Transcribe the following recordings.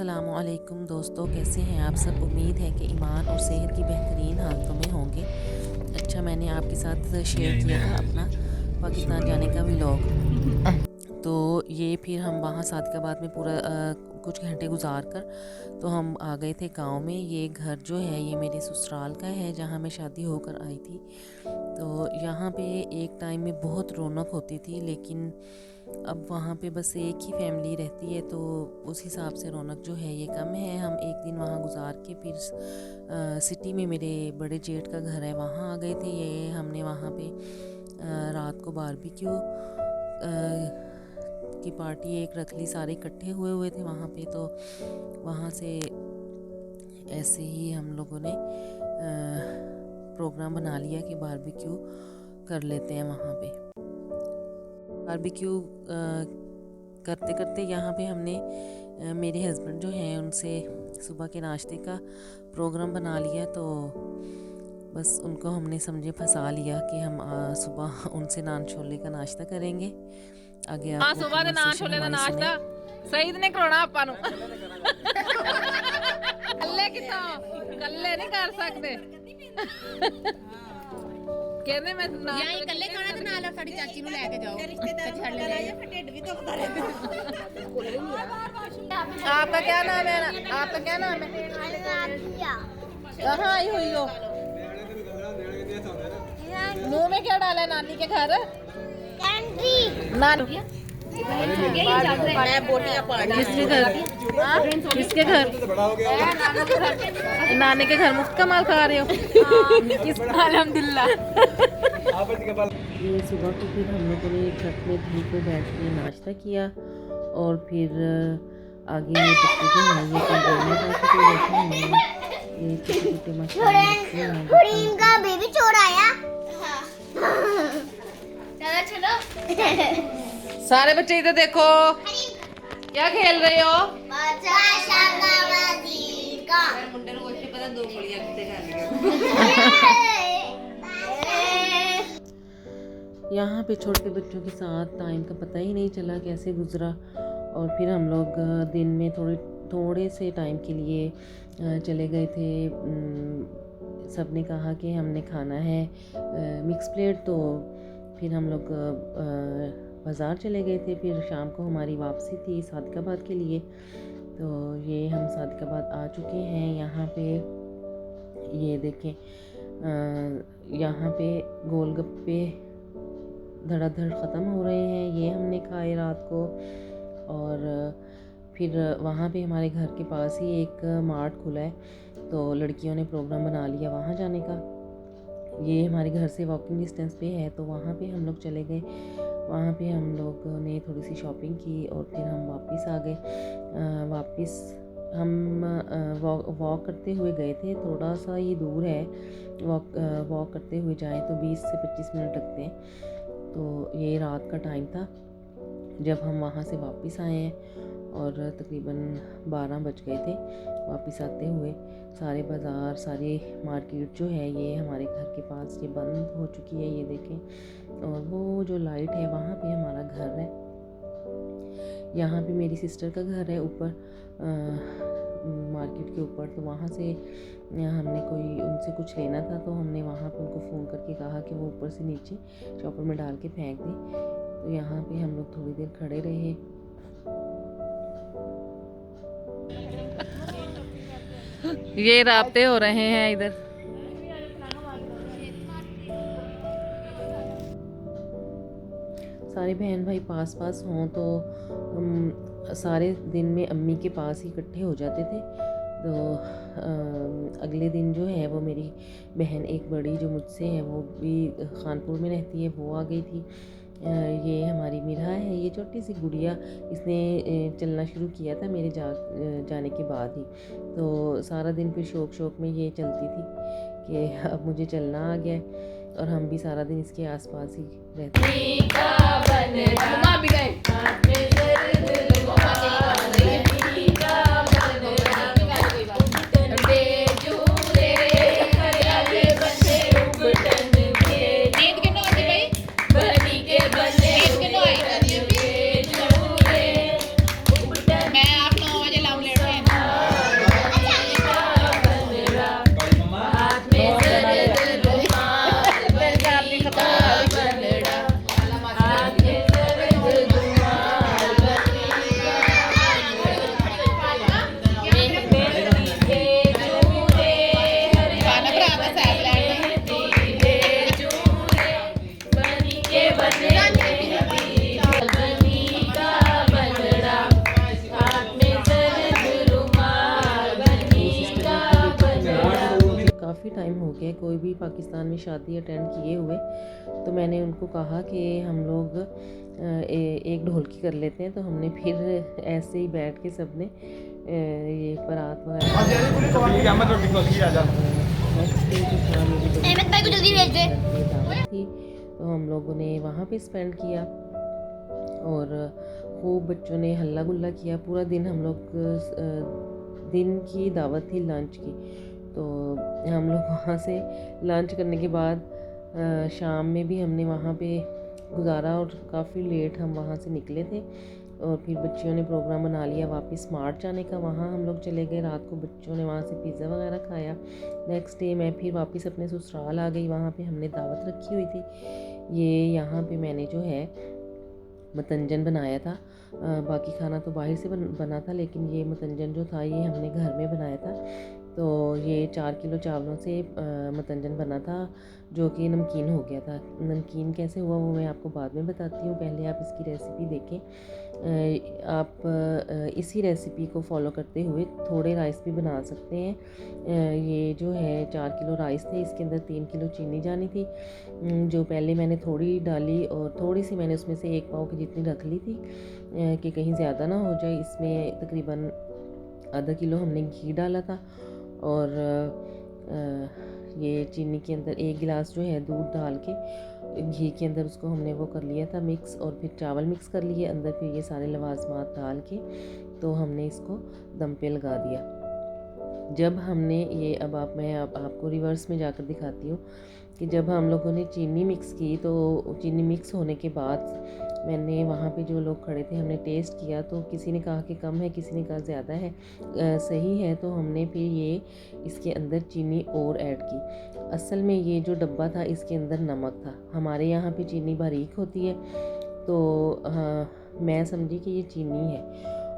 अस्सलामुअलैकुम दोस्तों, कैसे हैं आप सब। उम्मीद है कि ईमान और सेहत की बेहतरीन हालतों में होंगे। अच्छा, मैंने आपके साथ शेयर किया था अपना पाकिस्तान जाने का व्लॉग। तो ये फिर हम वहाँ सादिकाबाद में पूरा कुछ घंटे गुजार कर तो हम आ गए थे गांव में। ये घर जो है ये मेरे ससुराल का है जहाँ मैं शादी होकर आई थी। तो यहाँ पे एक टाइम में बहुत रौनक होती थी, लेकिन अब वहाँ पे बस एक ही फैमिली रहती है, तो उस हिसाब से रौनक जो है ये कम है। हम एक दिन वहाँ गुजार के फिर सिटी में मेरे बड़े जेठ का घर है, वहाँ आ गए थे। ये हमने वहाँ पे रात को बारबेक्यू की पार्टी एक रख ली, सारे इकट्ठे हुए थे वहाँ पे। तो वहाँ से ऐसे ही हम लोगों ने प्रोग्राम बना लिया कि बारबेक्यू कर लेते हैं वहाँ पे। बारबेक्यू करते करते यहाँ पे हमने मेरे हस्बैंड जो हैं उनसे सुबह के नाश्ते का प्रोग्राम बना लिया। तो बस उनको हमने समझे फंसा लिया कि हम सुबह उनसे नान छोले का नाश्ता करेंगे। आगे आप सुबह के नान छोले का नाश्ता सईद ने कराना ਆਪਾਂ ਨੂੰ ਕੱਲੇ ਕਿਥੋਂ ਕੱਲੇ ਨਹੀਂ ਕਰ ਸਕਦੇ। ਕਹਿੰਦੇ मैं ਯਾਂ ਇਕੱਲੇ ਖਾਣਾ ਤੇ ਨਾਲ ਸਾਡੀ ਚਾਚੀ ਨੂੰ ਲੈ ਕੇ ਜਾਓ ਤੇ ਛੱਡ ਲੈ ਫਿਰ ਢਿੱਡ ਵੀ ਦੁਖਦਾ ਰਹਿੰਦਾ। आपका क्या नाम है? आपका क्या नाम है? कहाँ आई हुई हो? मुंह में क्या डाला है नानी के घर? नानी मैं बोटियां पार्टी किसके घर? किसके घर? नानी के घर मुफ्त का माल खा रहे हो? अल्हम्दुलिल्लाह। ये सुबह को फिर हम लोगों ने छत में धूप में बैठ के नाश्ता किया और फिर आगे ये बच्चे जो हैं ये कंटेनर रखे थे, बैठे हुए हैं। ये छोटे छोटे मछली का बेबी चोर आया। चलो चलो सारे बच्चे इधर देखो, क्या खेल रहे हो? मुंडे ਨੂੰ ਕੁਝ ਪਤਾ ਦੋ ਗੋਲੀਆਂ ਕਿੱਥੇ ਖਾ ਲਈਆਂ। यहाँ पे छोटे बच्चों के साथ टाइम का पता ही नहीं चला कैसे गुजरा। और फिर हम लोग दिन में थोड़े से टाइम के लिए चले गए थे। सब ने कहा कि हमने खाना है मिक्स प्लेट, तो फिर हम लोग बाज़ार चले गए थे। फिर शाम को हमारी वापसी थी सादिकाबाद के लिए। तो ये हम सादिकाबाद आ चुके हैं। यहाँ पे ये देखें, यहाँ पे गोलगप्पे धड़ाधड़ ख़त्म हो रहे हैं। ये हमने खाए रात को। और फिर वहाँ पे हमारे घर के पास ही एक मार्ट खुला है, तो लड़कियों ने प्रोग्राम बना लिया वहाँ जाने का। ये हमारे घर से वॉकिंग डिस्टेंस पे है, तो वहाँ पे हम लोग चले गए। वहाँ पे हम लोगों ने थोड़ी सी शॉपिंग की और फिर हम वापस आ गए। वापस हम वॉक करते हुए गए थे। थोड़ा सा ये दूर है, वॉक करते हुए जाएं तो 20 से 25 मिनट लगते हैं। तो ये रात का टाइम था जब हम वहाँ से वापस आए हैं और तकरीबन 12 बज गए थे वापस आते हुए। सारे बाज़ार, सारी मार्केट जो है ये हमारे घर के पास ये बंद हो चुकी है, ये देखें। और वो जो लाइट है वहाँ पे हमारा घर है। यहाँ पे मेरी सिस्टर का घर है ऊपर मार्केट के ऊपर। तो वहाँ से हमने उनसे कुछ लेना था, तो हमने वहाँ पे उनको फ़ोन करके कहा कि वो ऊपर से नीचे चॉपर में डाल के फेंक दें। तो यहाँ पे हम लोग थोड़ी देर खड़े रहे। ये राब्ते हो रहे हैं इधर। सारे बहन भाई पास पास हों तो हम सारे दिन में अम्मी के पास ही इकट्ठे हो जाते थे। तो अगले दिन जो है वो मेरी बहन एक बड़ी जो मुझसे है वो भी खानपुर में रहती है, वो आ गई थी। ये हमारी मिरा है, ये छोटी सी गुड़िया, इसने चलना शुरू किया था मेरे जाने के बाद ही। तो सारा दिन फिर शौक में ये चलती थी कि अब मुझे चलना आ गया है। और हम भी सारा दिन इसके आसपास ही रहते टाइम हो गया कोई भी पाकिस्तान में शादी अटेंड किए हुए, तो मैंने उनको कहा कि हम लोग एक ढोलकी कर लेते हैं। तो हमने फिर ऐसे ही बैठ के सब ने ये बारात वगैरह थी, तो हम लोगों ने वहाँ पे स्पेंड किया और खूब बच्चों ने हल्ला गुल्ला किया पूरा दिन। हम लोग दिन की दावत थी लंच की, तो हम लोग वहाँ से लंच करने के बाद शाम में भी हमने वहाँ पे गुजारा और काफ़ी लेट हम वहाँ से निकले थे। और फिर बच्चियों ने प्रोग्राम बना लिया वापस स्मार्ट जाने का, वहाँ हम लोग चले गए। रात को बच्चों ने वहाँ से पिज़्ज़ा वगैरह खाया। नेक्स्ट डे मैं फिर वापस अपने ससुराल आ गई, वहाँ पे हमने दावत रखी हुई थी। ये यहाँ पे मैंने जो है मतंजन बनाया था, बाकी खाना तो बाहर से बना था, लेकिन ये मतंजन जो था ये हमने घर में बनाया था। तो ये 4 किलो चावलों से मतंजन बना था, जो कि नमकीन हो गया था। नमकीन कैसे हुआ वो मैं आपको बाद में बताती हूँ, पहले आप इसकी रेसिपी देखें। आप इसी रेसिपी को फॉलो करते हुए थोड़े राइस भी बना सकते हैं। ये जो है 4 किलो राइस थे, इसके अंदर 3 किलो चीनी जानी थी, जो पहले मैंने थोड़ी डाली और थोड़ी सी मैंने उसमें से 1 पाव की जितनी रख ली थी कि कहीं ज़्यादा ना हो जाए। इसमें तकरीबन आधा किलो हमने घी डाला था और ये चीनी के अंदर 1 गिलास जो है दूध डाल के घी के अंदर उसको हमने वो कर लिया था मिक्स, और फिर चावल मिक्स कर लिए अंदर, फिर ये सारे लवाजमात डाल के तो हमने इसको दम पे लगा दिया। जब हमने ये मैं आपको रिवर्स में जाकर दिखाती हूँ कि जब हम लोगों ने चीनी मिक्स की, तो चीनी मिक्स होने के बाद मैंने वहाँ पे जो लोग खड़े थे हमने टेस्ट किया, तो किसी ने कहा कि कम है, किसी ने कहा ज़्यादा है। सही है तो हमने फिर ये इसके अंदर चीनी और ऐड की। असल में ये जो डब्बा था इसके अंदर नमक था, हमारे यहाँ पे चीनी बारीक होती है, तो मैं समझी कि ये चीनी है,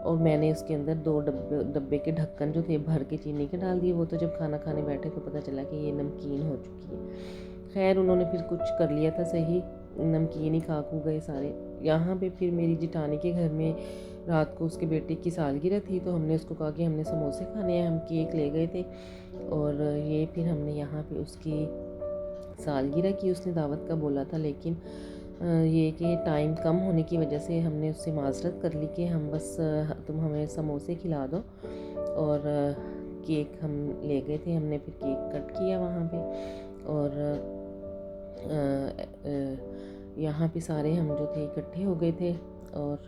और मैंने उसके अंदर 2 डब्बे के ढक्कन जो थे भर के चीनी के डाल दिए। वो तो जब खाना खाने बैठे तो पता चला कि ये नमकीन हो चुकी है। खैर उन्होंने फिर कुछ कर लिया था सही, नमकीन ही खा खू गए सारे। यहाँ पे फिर मेरी जिठानी के घर में रात को उसके बेटे की सालगिरह थी, तो हमने उसको कहा कि हमने समोसे खाने हैं, हम केक ले गए थे और ये फिर हमने यहाँ पे उसकी सालगिरह की, उसने दावत का बोला था, लेकिन ये कि टाइम कम होने की वजह से हमने उससे माजरत कर ली कि हम बस तुम हमें समोसे खिला दो, और केक हम ले गए थे। हमने फिर केक कट किया वहाँ पे, और यहाँ पे सारे हम जो थे इकट्ठे हो गए थे, और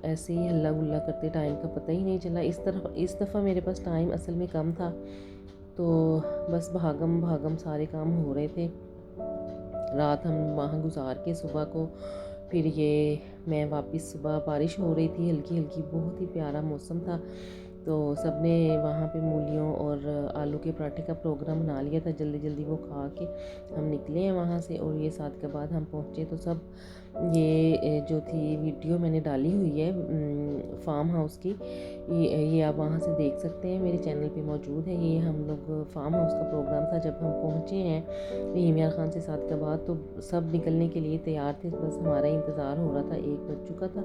ऐसे ही हल्ला गुल्ला करते टाइम का पता ही नहीं चला। इस दफ़ा मेरे पास टाइम असल में कम था, तो बस भागम भागम सारे काम हो रहे थे। रात हम वहाँ गुजार के सुबह को फिर ये मैं वापस, सुबह बारिश हो रही थी हल्की हल्की, बहुत ही प्यारा मौसम था, तो सब ने वहाँ पे मूलियों और आलू के पराठे का प्रोग्राम बना लिया था। जल्दी जल्दी वो खा के हम निकले हैं वहाँ से, और ये 7 के बाद हम पहुँचे तो सब ये जो थी वीडियो मैंने डाली हुई है फार्म हाउस की, ये आप वहाँ से देख सकते हैं, मेरे चैनल पे मौजूद है। ये हम लोग फार्म हाउस का प्रोग्राम था जब हम पहुँचे हैं रहीम यार ख़ान से 7 के बाद, तो सब निकलने के लिए तैयार थे, बस हमारा इंतज़ार हो रहा था। 1 बज चुका था,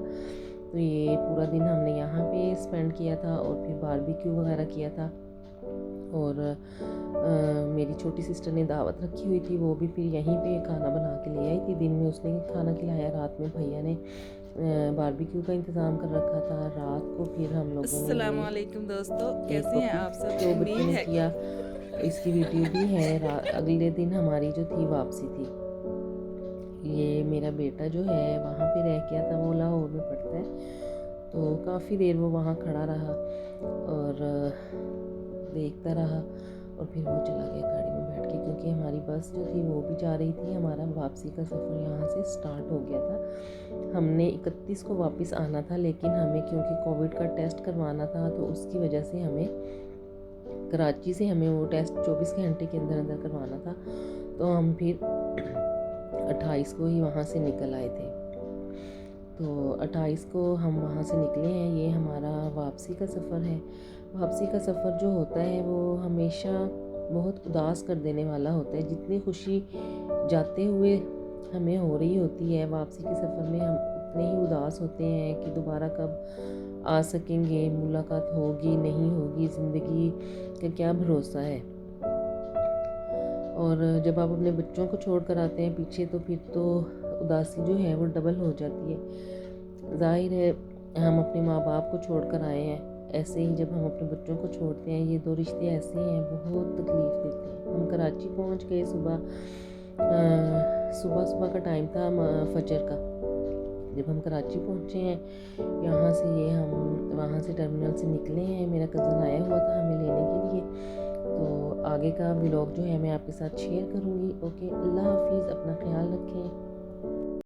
तो ये पूरा दिन हमने यहाँ पे स्पेंड किया था, और फिर बारबेक्यू वगैरह किया था। और मेरी छोटी सिस्टर ने दावत रखी हुई थी, वो भी फिर यहीं पे खाना बना के ले आई थी। दिन में उसने खाना खिलाया, रात में भैया ने बारबेक्यू का इंतज़ाम कर रखा था। रात को फिर हम लोगों ने अस्सलाम वालेकुम दोस्तों, कैसे हैं आप सब? जो उम्मीद बच्चों ने है किया, इसकी वीडियो भी है। अगले दिन हमारी जो थी वापसी थी। ये मेरा बेटा जो है वहाँ पे रह गया था, वो लाहौर में पढ़ता है, तो काफ़ी देर वो वहाँ खड़ा रहा और देखता रहा, और फिर वो चला गया गाड़ी में बैठ के, क्योंकि हमारी बस जो थी वो भी जा रही थी। हमारा वापसी का सफ़र यहाँ से स्टार्ट हो गया था। हमने 31 को वापस आना था, लेकिन हमें क्योंकि कोविड का टेस्ट करवाना था, तो उसकी वजह से हमें कराची से हमें वो टेस्ट 24 घंटे के अंदर अंदर करवाना था, तो हम फिर 28 को ही वहाँ से निकल आए थे। तो 28 को हम वहाँ से निकले हैं। ये हमारा वापसी का सफ़र है। वापसी का सफ़र जो होता है वो हमेशा बहुत उदास कर देने वाला होता है। जितनी खुशी जाते हुए हमें हो रही होती है, वापसी के सफ़र में हम उतने ही उदास होते हैं कि दोबारा कब आ सकेंगे, मुलाकात होगी नहीं होगी, ज़िंदगी का क्या भरोसा है। और जब आप अपने बच्चों को छोड़ कर आते हैं पीछे तो फिर तो उदासी जो है वो डबल हो जाती है। ज़ाहिर है हम अपने माँ बाप को छोड़ कर आए हैं, ऐसे ही जब हम अपने बच्चों को छोड़ते हैं, ये दो रिश्ते ऐसे हैं बहुत तकलीफ़ देते हैं। हम कराची पहुँच गए सुबह का टाइम था फजर का। जब हम कराची पहुँचे हैं यहाँ से, ये हम वहाँ से टर्मिनल से निकले हैं, मेरा कज़न आया हुआ था हमें लेने के लिए। तो आगे का व्लॉग जो है मैं आपके साथ शेयर करूँगी। ओके, अल्लाह हाफिज़, अपना ख्याल रखें।